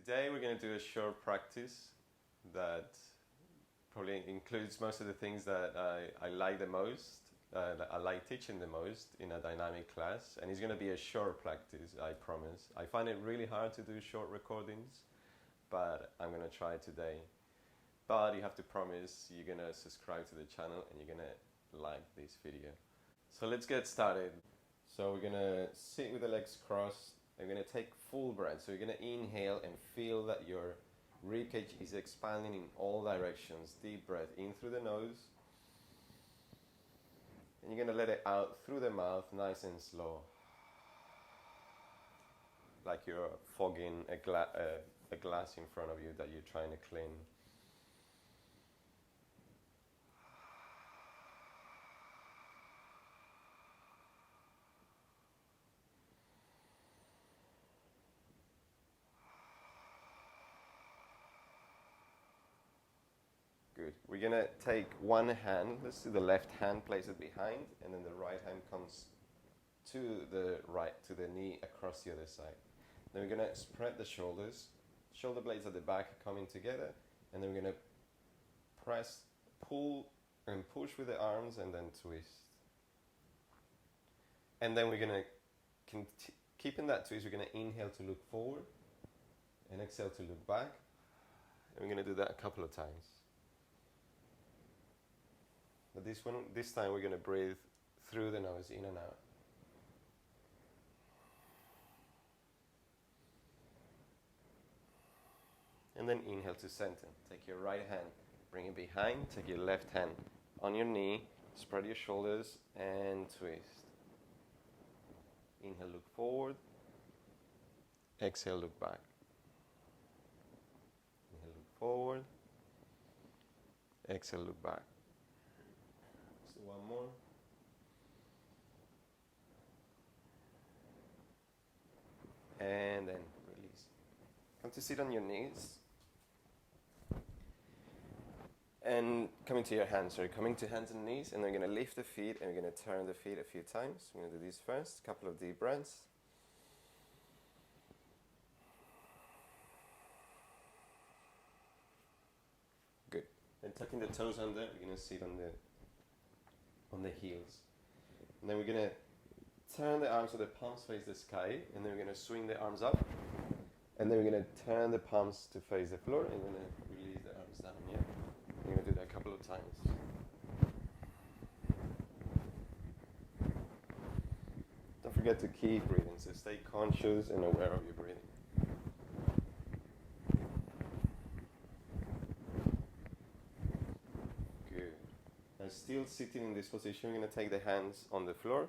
Today we're going to do a short practice that probably includes most of the things that I like the most, that I like teaching the most in a dynamic class, and it's going to be a short practice, I promise. I find it really hard to do short recordings, but I'm going to try today. But you have to promise you're going to subscribe to the channel and you're going to like this video. So let's get started. So we're going to sit with the legs crossed. I'm going to take full breath. So you're going to inhale and feel that your ribcage is expanding in all directions. Deep breath in through the nose. And you're going to let it out through the mouth, nice and slow. Like you're fogging a glass in front of you that you're trying to clean. Good. We're going to take one hand, let's do the left hand, place it behind, and then the right hand comes to the right, to the knee across the other side. Then we're going to spread the shoulders, shoulder blades at the back coming together, and then we're going to press, pull, and push with the arms, and then twist. And then we're going to, keeping that twist, we're going to inhale to look forward, and exhale to look back, and we're going to do that a couple of times. But this time we're going to breathe through the nose, in and out. And then inhale to center. Take your right hand, bring it behind, take your left hand on your knee, spread your shoulders and twist. Inhale, look forward. Exhale, look back. Inhale, look forward. Exhale, look back. One more. And then release. Come to sit on your knees. And coming to your hands, coming to hands and knees, and then we're going to lift the feet and we're going to turn the feet a few times. We're going to do this first, a couple of deep breaths. Good. And tucking the toes under, we're going to sit on the heels. And then we're going to turn the arms so the palms face the sky, and then we're going to swing the arms up, and then we're going to turn the palms to face the floor, and we're going to release the arms down. Yeah, we're going to do that a couple of times. Don't forget to keep breathing, so stay conscious and aware of your breathing. Still sitting in this position, we're going to take the hands on the floor,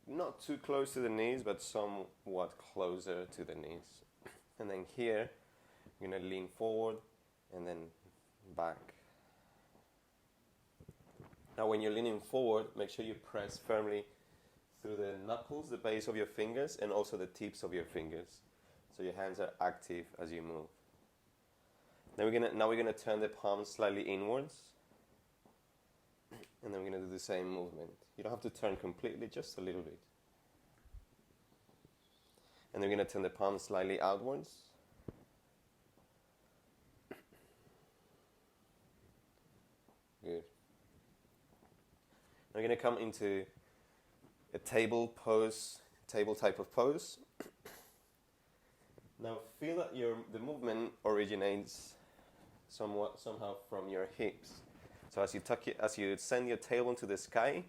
not too close to the knees, but somewhat closer to the knees. And then here, we're going to lean forward and then back. Now when you're leaning forward, make sure you press firmly through the knuckles, the base of your fingers, and also the tips of your fingers. So your hands are active as you move. Now we're going to turn the palms slightly inwards. And then we're going to do the same movement. You don't have to turn completely, just a little bit. And then we're going to turn the palms slightly outwards. Good. Now we're going to come into a table pose, table type of pose. Now feel that the movement originates somehow from your hips. So as you send your tailbone to the sky,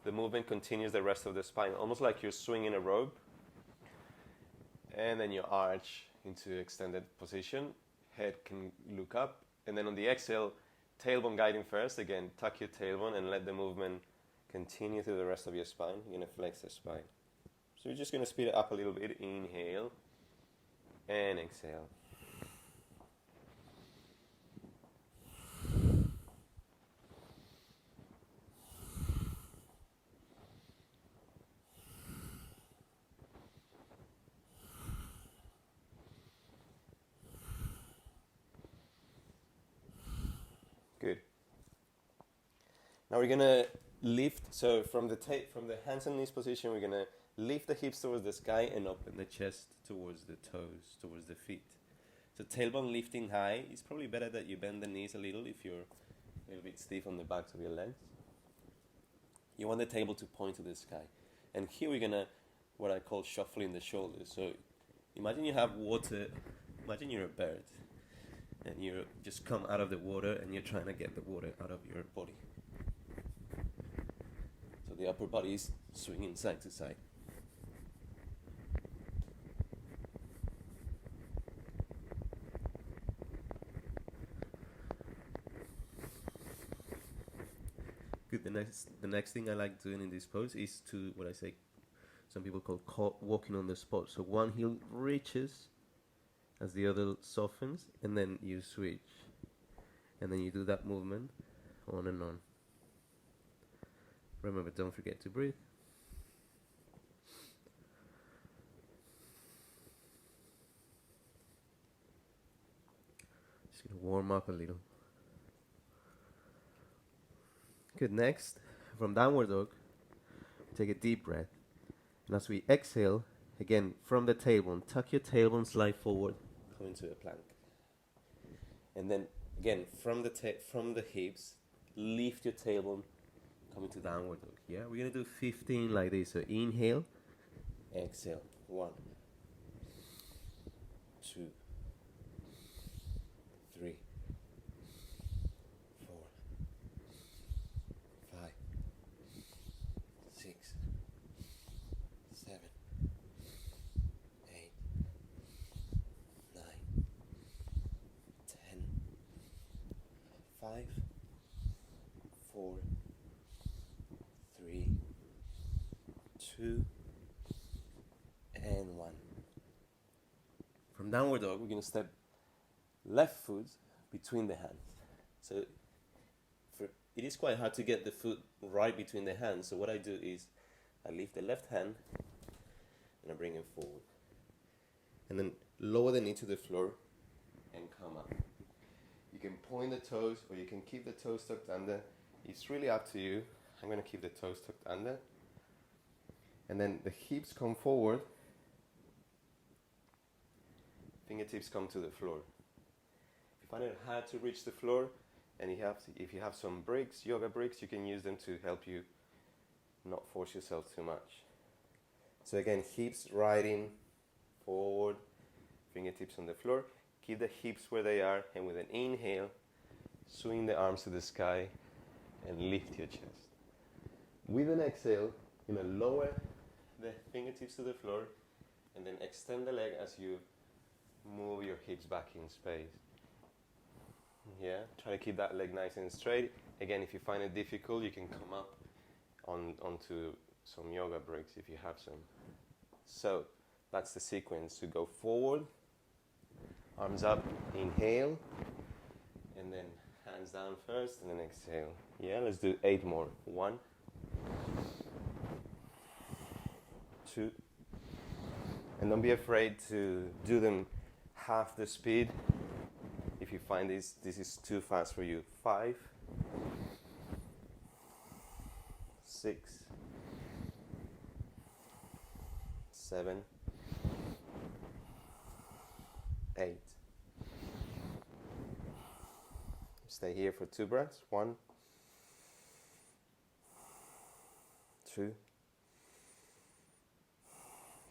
the movement continues the rest of the spine, almost like you're swinging a rope. And then you arch into extended position. Head can look up. And then on the exhale, tailbone guiding first. Again, tuck your tailbone and let the movement continue through the rest of your spine. You're going to flex the spine. So you're just going to speed it up a little bit. Inhale and exhale. Good. Now we're gonna lift. So from the hands and knees position, we're gonna lift the hips towards the sky and open the chest towards the toes, towards the feet. So tailbone lifting high. It's probably better that you bend the knees a little if you're a little bit stiff on the backs of your legs. You want the table to point to the sky. And here we're going to, what I call shuffling the shoulders. So imagine you have water, imagine you're a bird. And you just come out of the water and you're trying to get the water out of your body. So the upper body is swinging side to side. Good. The next thing I like doing in this pose is to, what I say, some people call walking on the spot. So one heel reaches as the other softens, and then you switch. And then you do that movement on and on. Remember, don't forget to breathe. Just gonna warm up a little. Good, next, from downward dog, take a deep breath. And as we exhale, again, from the tailbone, tuck your tailbone, slide forward, come into a plank. And then, again, from the hips, lift your tailbone, come into downward dog. Yeah, we're going to do 15 like this. So inhale, exhale. 1, 2, 3, 4, 5, 6, 7, 8, 9, 10, 5, 4, 3, 2, and 1. From downward dog, we're going to step left foot between the hands. So it is quite hard to get the foot right between the hands. So what I do is I lift the left hand and I bring it forward. And then lower the knee to the floor and come up. You can point the toes or you can keep the toes tucked under. It's really up to you. I'm going to keep the toes tucked under. And then the hips come forward. Fingertips come to the floor. If you find it hard to reach the floor, and if you have some bricks, yoga bricks, you can use them to help you not force yourself too much. So again, hips riding forward, fingertips on the floor. Keep the hips where they are, and with an inhale, swing the arms to the sky and lift your chest. With an exhale, you're going to lower the fingertips to the floor and then extend the leg as you move your hips back in space. Yeah, try to keep that leg nice and straight. Again, if you find it difficult, you can come up onto some yoga bricks if you have some. So that's the sequence. To go forward, arms up, inhale, and then hands down first, and then exhale. Yeah, let's do 8 more. 1, 2, and don't be afraid to do them half the speed if you find this is too fast for you. 5, 6, 7, 8. Stay here for 2 breaths. 1, 2.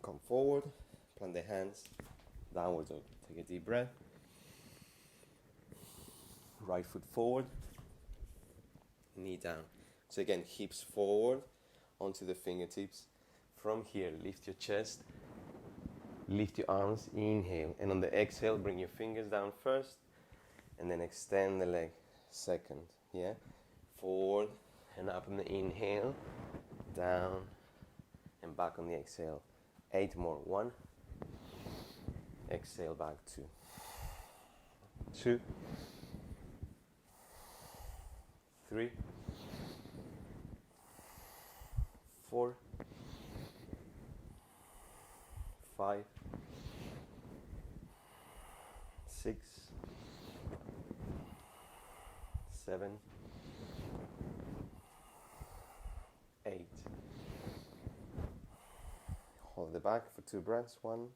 Come forward, plant the hands, downward dog. Take a deep breath. Right foot forward, knee down. So again, hips forward onto the fingertips. From here, lift your chest, lift your arms, inhale. And on the exhale, bring your fingers down first, and then extend the leg second. Yeah, forward and up on the inhale, down and back on the exhale. 8 more. 1, exhale back. 2, 2, 3, 4, 5, 6, 7, 8, of the back for 2 breaths. 1,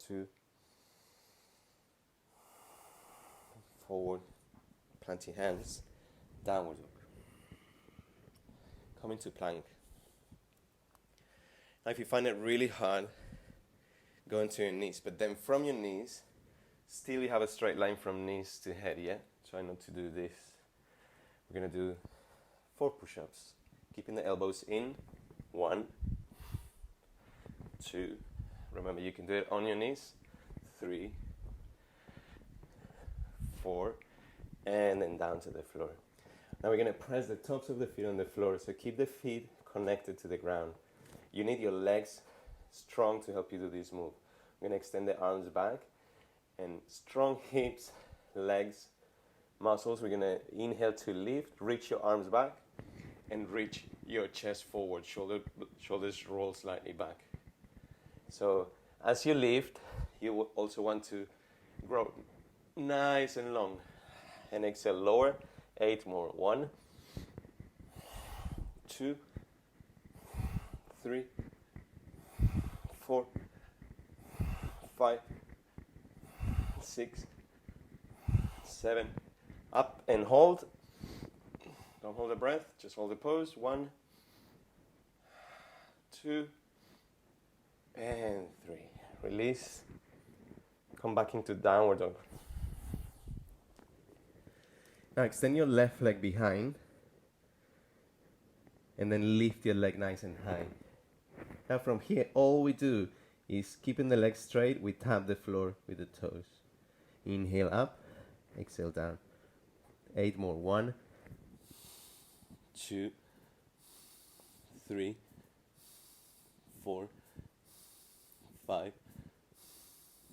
2, forward, plant your hands, downward dog. Come into plank. Now if you find it really hard, go into your knees, but then from your knees, still you have a straight line from knees to head, yeah? Try not to do this. We're going to do 4 push-ups, keeping the elbows in. 1, 2, remember you can do it on your knees. 3, 4, and then down to the floor. Now we're going to press the tops of the feet on the floor, so keep the feet connected to the ground. You need your legs strong to help you do this move. We're going to extend the arms back, and strong hips, legs, muscles. We're going to inhale to lift, reach your arms back, and reach your chest forward. Shoulders roll slightly back. So as you lift, you will also want to grow nice and long. And exhale, lower. 8 more. 1, 2, 3, 4, 5, 6, 7. Up and hold. Don't hold the breath, just hold the pose. 1, 2, and 3. Release. Come back into downward dog. Now extend your left leg behind and then lift your leg nice and high. Now from here, all we do is keeping the legs straight, we tap the floor with the toes. Inhale up, exhale down. 8 more. 1, 2, 3, 4, 5,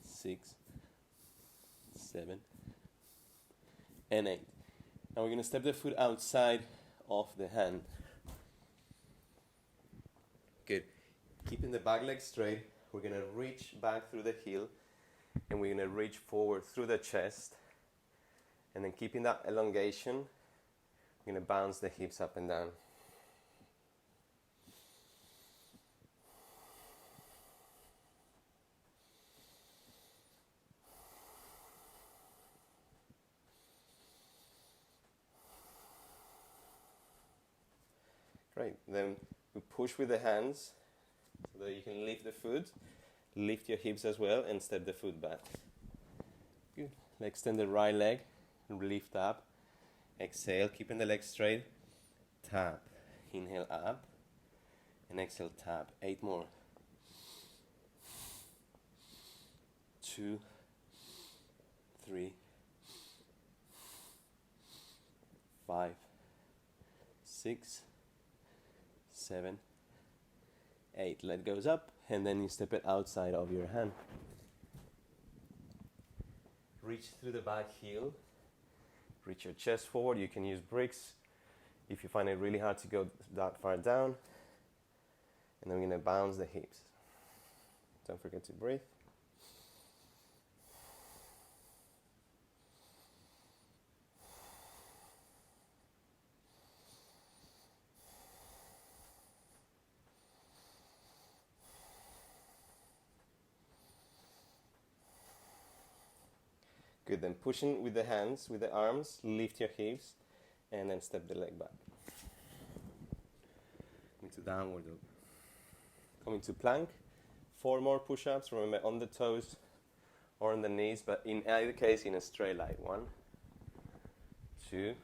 6, 7, and 8. Now we're going to step the foot outside of the hand. Good. Keeping the back leg straight, we're going to reach back through the heel, and we're going to reach forward through the chest. And then keeping that elongation, we're going to bounce the hips up and down. Great. Then we push with the hands so that you can lift the foot, lift your hips as well, and step the foot back. Good. Extend the right leg, lift up, exhale, keeping the leg straight, tap, inhale up, and exhale, tap. 8 more. 2, 3, 5, 6, 7, 8. Leg goes up, and then you step it outside of your hand. Reach through the back heel. Reach your chest forward. You can use bricks if you find it really hard to go that far down. And then we're going to bounce the hips. Don't forget to breathe. Good, then pushing with the hands, with the arms, lift your hips, and then step the leg back. Into downward dog. Come into plank. 4 more push-ups, remember on the toes or on the knees, but in either case in a straight line. 1, 2,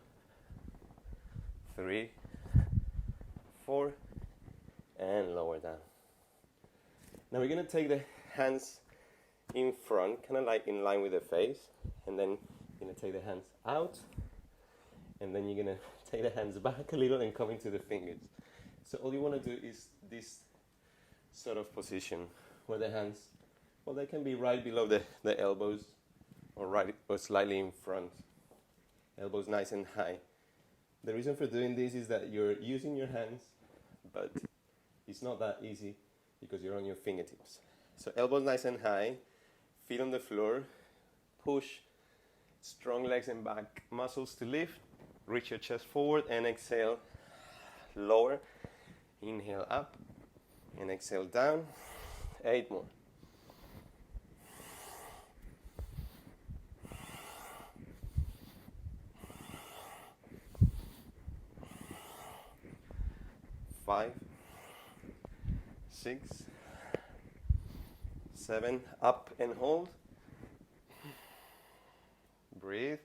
3, 4, and lower down. Now we're going to take the hands in front, kind of like in line with the face. And then you're going to take the hands out, and then you're going to take the hands back a little and come into the fingers. So all you want to do is this sort of position where the hands, well, they can be right below the elbows or right or slightly in front. Elbows nice and high. The reason for doing this is that you're using your hands, but it's not that easy because you're on your fingertips. So elbows nice and high, feet on the floor, push. Strong legs and back muscles to lift. Reach your chest forward and exhale. Lower. Inhale up and exhale down. 8 more. 5, 6, 7, up and hold. Breathe.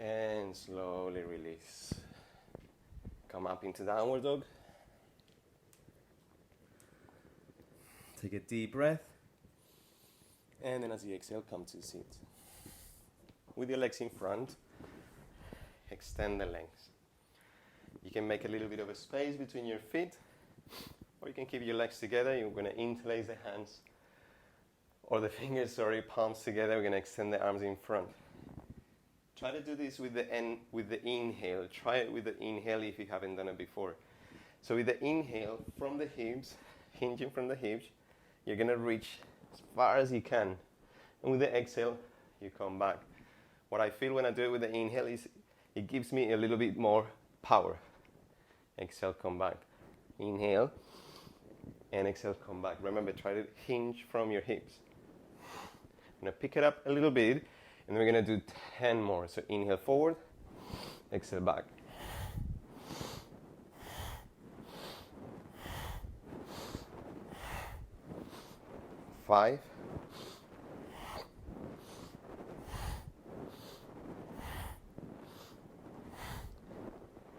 And slowly release. Come up into downward dog. Take a deep breath. And then as you exhale, come to seat. With your legs in front, extend the legs. You can make a little bit of a space between your feet, or you can keep your legs together. You're going to interlace the hands, or the fingers, palms together. We're going to extend the arms in front. Try to do this with the inhale. Try it with the inhale if you haven't done it before. So with the inhale, from the hips, hinging from the hips, you're going to reach as far as you can. And with the exhale, you come back. What I feel when I do it with the inhale is it gives me a little bit more power. Exhale, come back. Inhale, and exhale, come back. Remember, try to hinge from your hips. I'm going to pick it up a little bit, and we're going to do 10 more. So inhale forward, exhale back. Five.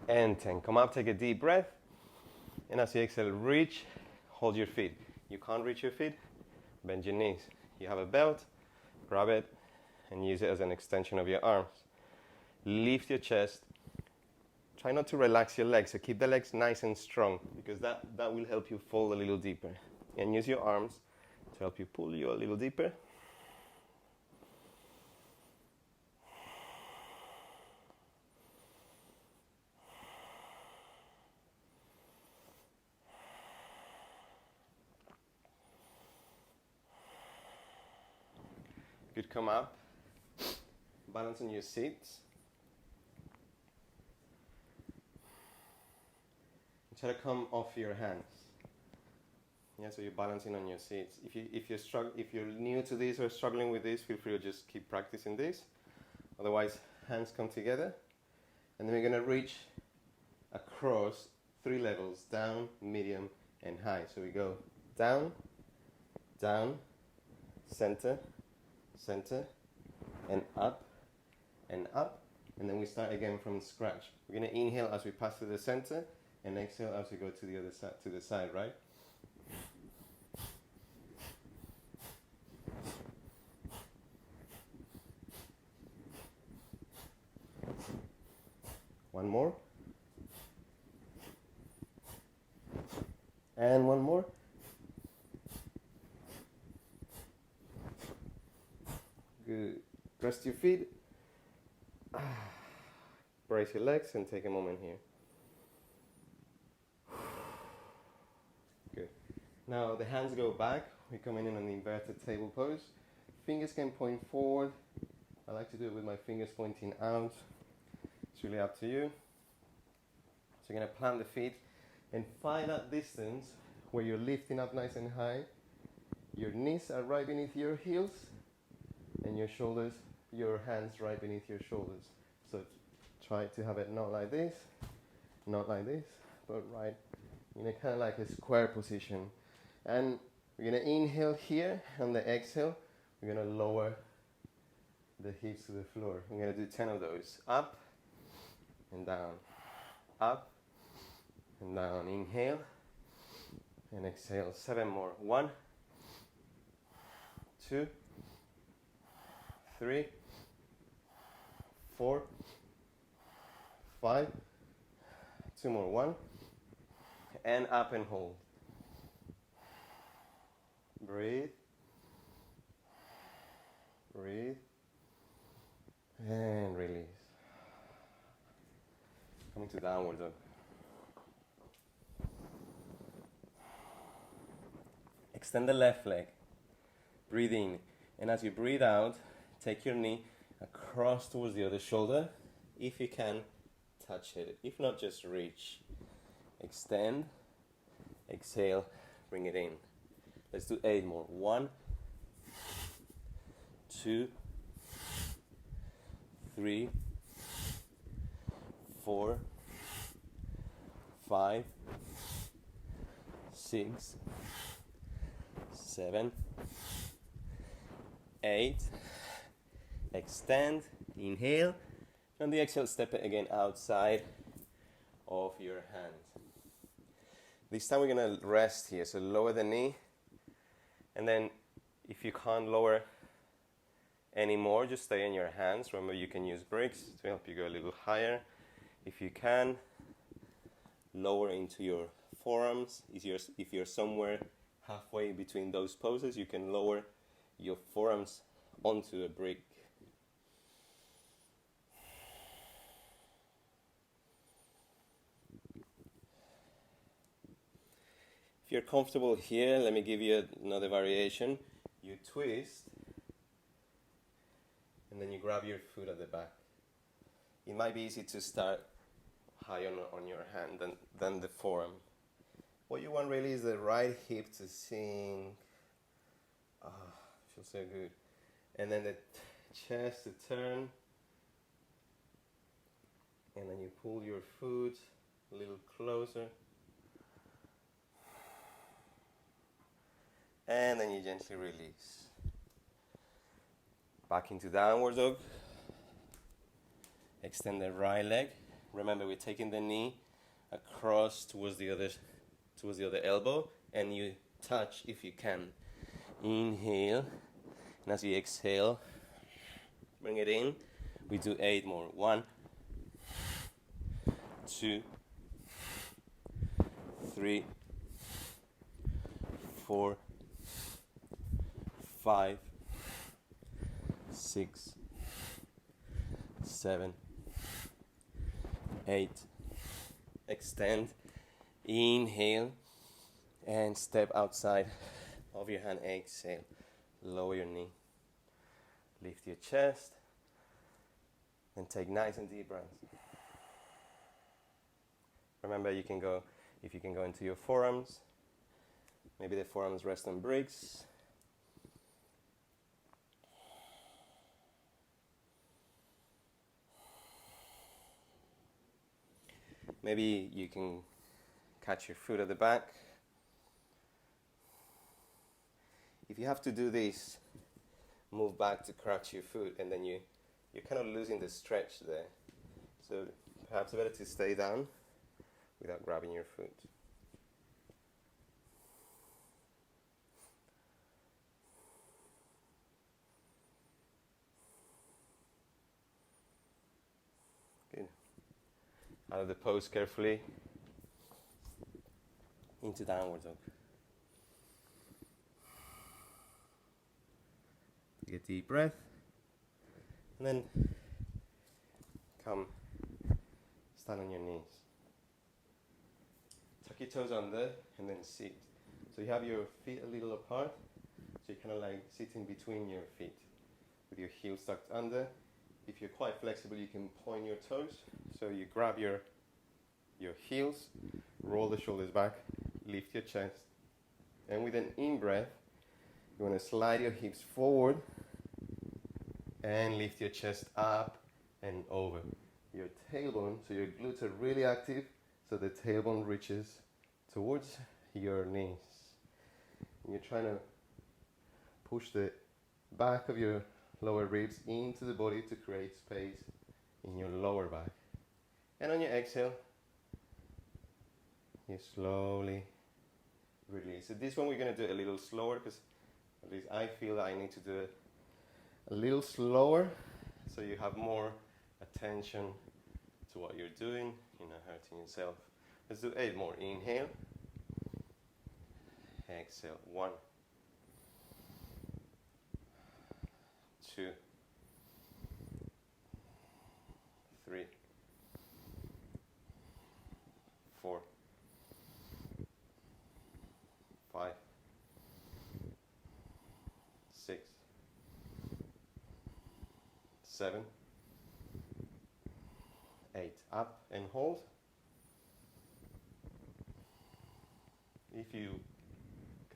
And 10. Come up, take a deep breath. And as you exhale, reach, hold your feet. You can't reach your feet, bend your knees. You have a belt, grab it, and use it as an extension of your arms. Lift your chest. Try not to relax your legs, so keep the legs nice and strong, because that will help you fall a little deeper. And use your arms to help you pull you a little deeper. Good, come up, balance on your seats. Try to come off your hands. Yeah, so you're balancing on your seats. If you're new to this or struggling with this, feel free to just keep practicing this. Otherwise, hands come together, and then we're going to reach across 3 levels: down, medium, and high. So we go down, down, center, center, and up, and then we start again from scratch. We're going to inhale as we pass to the center, and exhale as we go to the other side, to the side, right? One more. And one more. Good. Rest your feet. Brace your legs and take a moment here. Good. Now the hands go back. We're coming in on the inverted table pose. Fingers can point forward. I like to do it with my fingers pointing out. It's really up to you. So you're going to plant the feet and find that distance where you're lifting up nice and high. Your knees are right beneath your heels, and your shoulders, your hands right beneath your shoulders. So try to have it not like this, but right in a kind of like a square position. And we're going to inhale here, and the exhale, we're going to lower the hips to the floor. We're going to do 10 of those. Up and down, up and down. Inhale and exhale. 7 more. 1, 2, 3, 4, 5. 2 more. 1, and up and hold. Breathe. Breathe. And release. Coming to downward dog. Extend the left leg. Breathe in. And as you breathe out, take your knee across towards the other shoulder. If you can, touch it. If not, just reach. Extend. Exhale. Bring it in. Let's do 8 more. 1, 2, 3, 4, 5, 6, 7, 8. Extend, inhale. On the exhale, step it again outside of your hand. This time we're going to rest here. So lower the knee. And then if you can't lower anymore, just stay in your hands. Remember, you can use bricks to help you go a little higher. If you can, lower into your forearms. If you're somewhere halfway between those poses, you can lower your forearms onto a brick. If you're comfortable here, let me give you another variation. You twist, and then you grab your foot at the back. It might be easy to start high on your hand than the forearm. What you want really is the right hip to sink. Feels so good. And then the chest to turn. And then you pull your foot a little closer. And then you gently release. Back into downward dog. Extend the right leg. Remember, we're taking the knee across towards the other elbow, and you touch if you can. Inhale, and as you exhale, bring it in. We do 8 more. 1, 2, 3, 4, 5, 6, 7, 8. Extend. Inhale. And step outside of your hand. Exhale. Lower your knee. Lift your chest. And take nice and deep breaths. Remember, if you can go into your forearms. Maybe the forearms rest on bricks. Maybe you can catch your foot at the back. If you have to do this, move back to crouch your foot, and then you're kind of losing the stretch there. So perhaps better to stay down without grabbing your foot. Good. Out of the pose carefully. Into downward dog. Take a deep breath. And then come stand on your knees. Tuck your toes under and then sit. So you have your feet a little apart. So you're kind of like sitting between your feet with your heels tucked under. If you're quite flexible, you can point your toes. So you grab your heels, roll the shoulders back, lift your chest. And with an in-breath, you want to slide your hips forward and lift your chest up and over. Your tailbone, so your glutes are really active, so the tailbone reaches towards your knees. And you're trying to push the back of your lower ribs into the body to create space in your lower back. And on your exhale, you slowly release. So this one we're going to do a little slower, because at least I feel that I need to do it a little slower so you have more attention to what you're doing, you're not hurting yourself. Let's do 8 more. Inhale. Exhale. 1, 2, 3, 4, 5, 6, 7, 8. 8. Up and hold. If you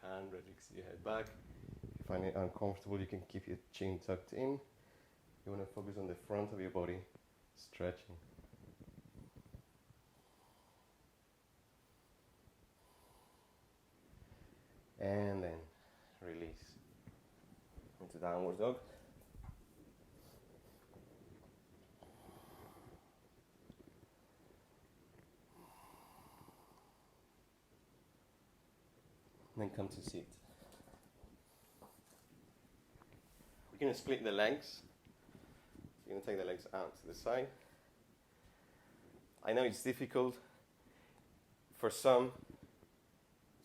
can, relax your head back. If you find it uncomfortable, you can keep your chin tucked in. You want to focus on the front of your body, stretching. And then release into downward dog. Then come to sit. We're going to split the legs. You're going to take the legs out to the side. I know it's difficult for some.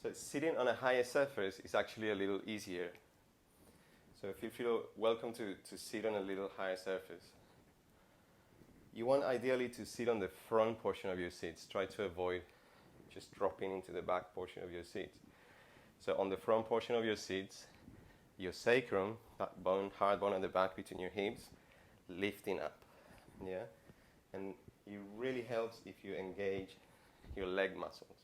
So sitting on a higher surface is actually a little easier. So if you feel welcome to sit on a little higher surface. You want ideally to sit on the front portion of your seats. Try to avoid just dropping into the back portion of your seats. So on the front portion of your seats, your sacrum, that bone, hard bone at the back between your hips, lifting up. Yeah? And it really helps if you engage your leg muscles.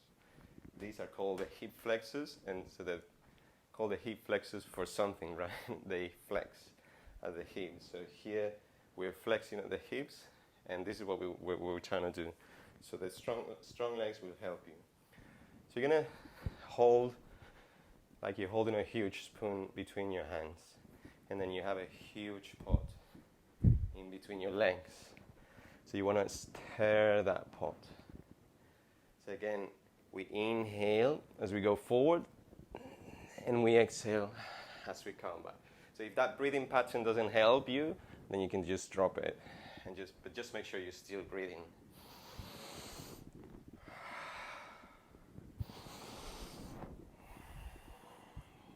These are called the hip flexors, and so they're called the hip flexors for something, right? They flex at the hips. So here we're flexing at the hips, and this is what we're trying to do. So the strong legs will help you. So you're going to hold like you're holding a huge spoon between your hands, and then you have a huge pot in between your legs. So you want to stir that pot. So again, we inhale as we go forward, and we exhale as we come back. So if that breathing pattern doesn't help you, then you can just drop it, and just make sure you're still breathing.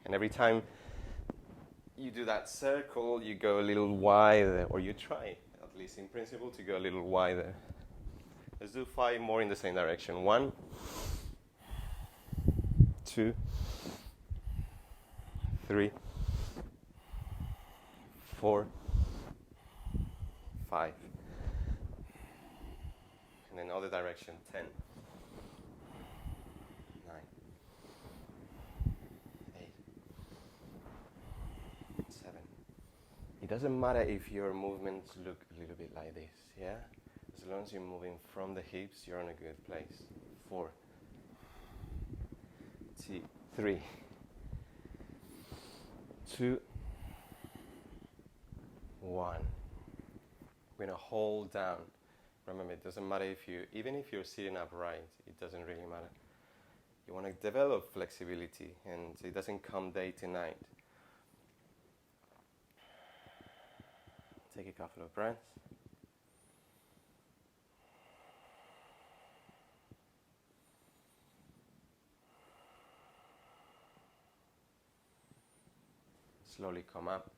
And every time you do that circle, you go a little wider, or you try, at least in principle, to go a little wider. Let's do 5 more in the same direction. 1, 2, 3, 4, 5. And then other direction, 10. 9. 8. 7. It doesn't matter if your movements look a little bit like this, yeah? As long as you're moving from the hips, you're in a good place. 4. 3. 2. 1. We're going to hold down. Remember, it doesn't matter even if you're sitting upright, it doesn't really matter. You want to develop flexibility, and it doesn't come day to night. Take a couple of breaths. Slowly come up.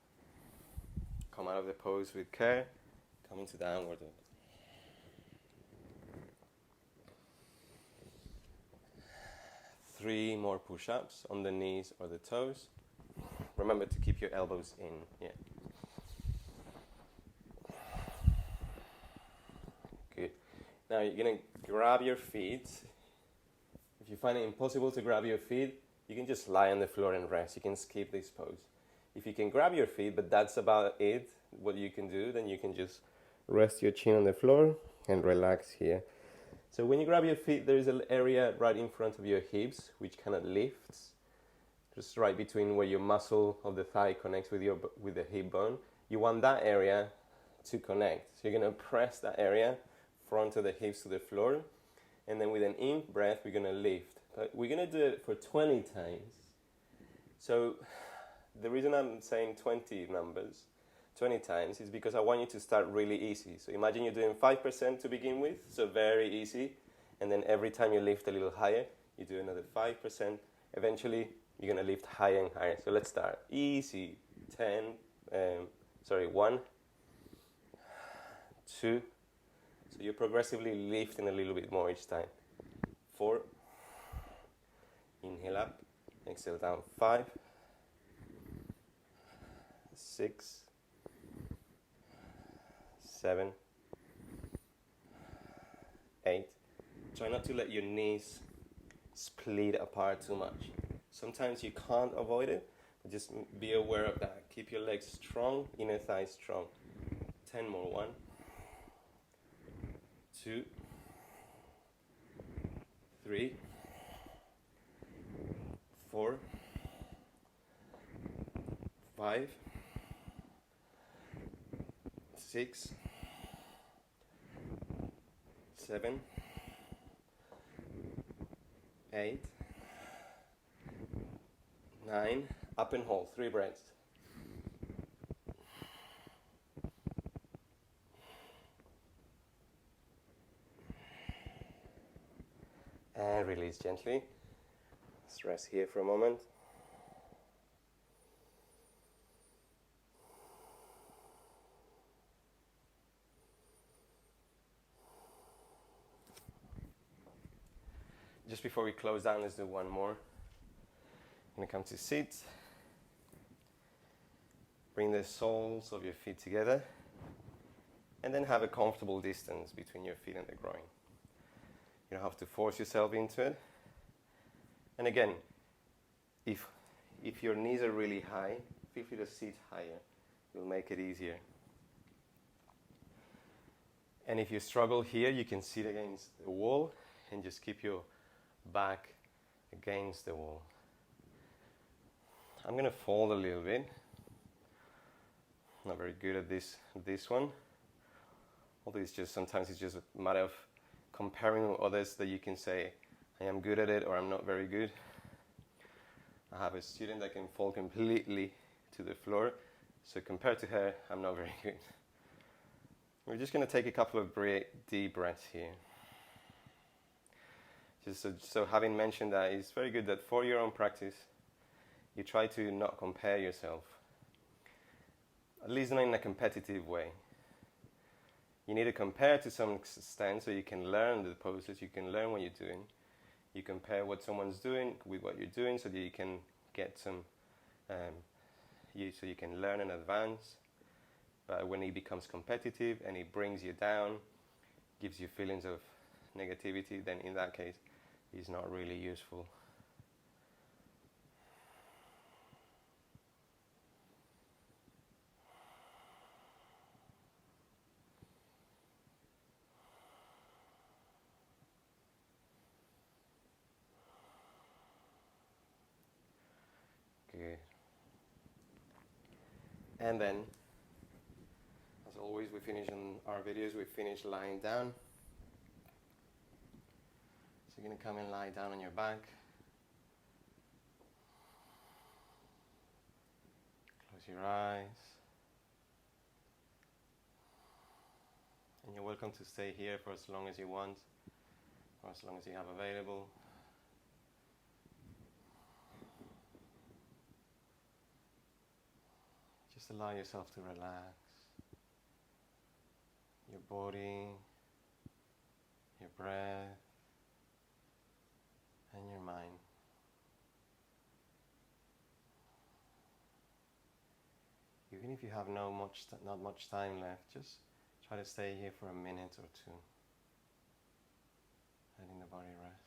Come out of the pose with care. Come into downward dog. Three more push-ups on the knees or the toes. Remember to keep your elbows in. Yeah. Good. Now you're going to grab your feet. If you find it impossible to grab your feet, you can just lie on the floor and rest. You can skip this pose. If you can grab your feet, but that's about it, what you can do, then you can just rest your chin on the floor and relax here. So when you grab your feet, there is an area right in front of your hips, which kind of lifts, just right between where your muscle of the thigh connects with the hip bone. You want that area to connect. So you're going to press that area, front of the hips to the floor, and then with an in breath, we're going to lift. But we're going to do it for 20 times. So the reason I'm saying 20 times, is because I want you to start really easy. So imagine you're doing 5% to begin with, so very easy. And then every time you lift a little higher, you do another 5%. Eventually, you're going to lift higher and higher. So let's start. Easy. 1, 2. So you're progressively lifting a little bit more each time. 4. Inhale up. Exhale down. 5. 6, 7, 8. Try not to let your knees split apart too much. Sometimes you can't avoid it, but just be aware of that. Keep your legs strong, inner thighs strong. 10 more. 1, 2, 3, 4, 5, 6, 7, 8, 9, up and hold, 3 breaths. And release gently. Let's rest here for a moment. Just before we close down, let's do one more. I'm going to come to sit. Bring the soles of your feet together. And then have a comfortable distance between your feet and the groin. You don't have to force yourself into it. And again, if your knees are really high, feel free to sit higher. It will make it easier. And if you struggle here, you can sit against the wall and just keep your back against the wall. I'm going to fold a little bit. Not very good at this one. Although sometimes it's just a matter of comparing with others that you can say, I am good at it or I'm not very good. I have a student that can fall completely to the floor. So compared to her, I'm not very good. We're just going to take a couple of deep breaths here. So having mentioned that, it's very good that for your own practice, you try to not compare yourself. At least not in a competitive way. You need to compare to some extent so you can learn the poses, you can learn what you're doing. You compare what someone's doing with what you're doing so that you can get so you can learn and advance. But when it becomes competitive and it brings you down, gives you feelings of negativity, then in that case, it's not really useful. Good. And then, as always, we finish on our videos, we finish lying down. So you're going to come and lie down on your back. Close your eyes. And you're welcome to stay here for as long as you want, or as long as you have available. Just allow yourself to relax. Your body, your breath, and your mind. Even if you have not much time left, just try to stay here for a minute or two, letting the body rest.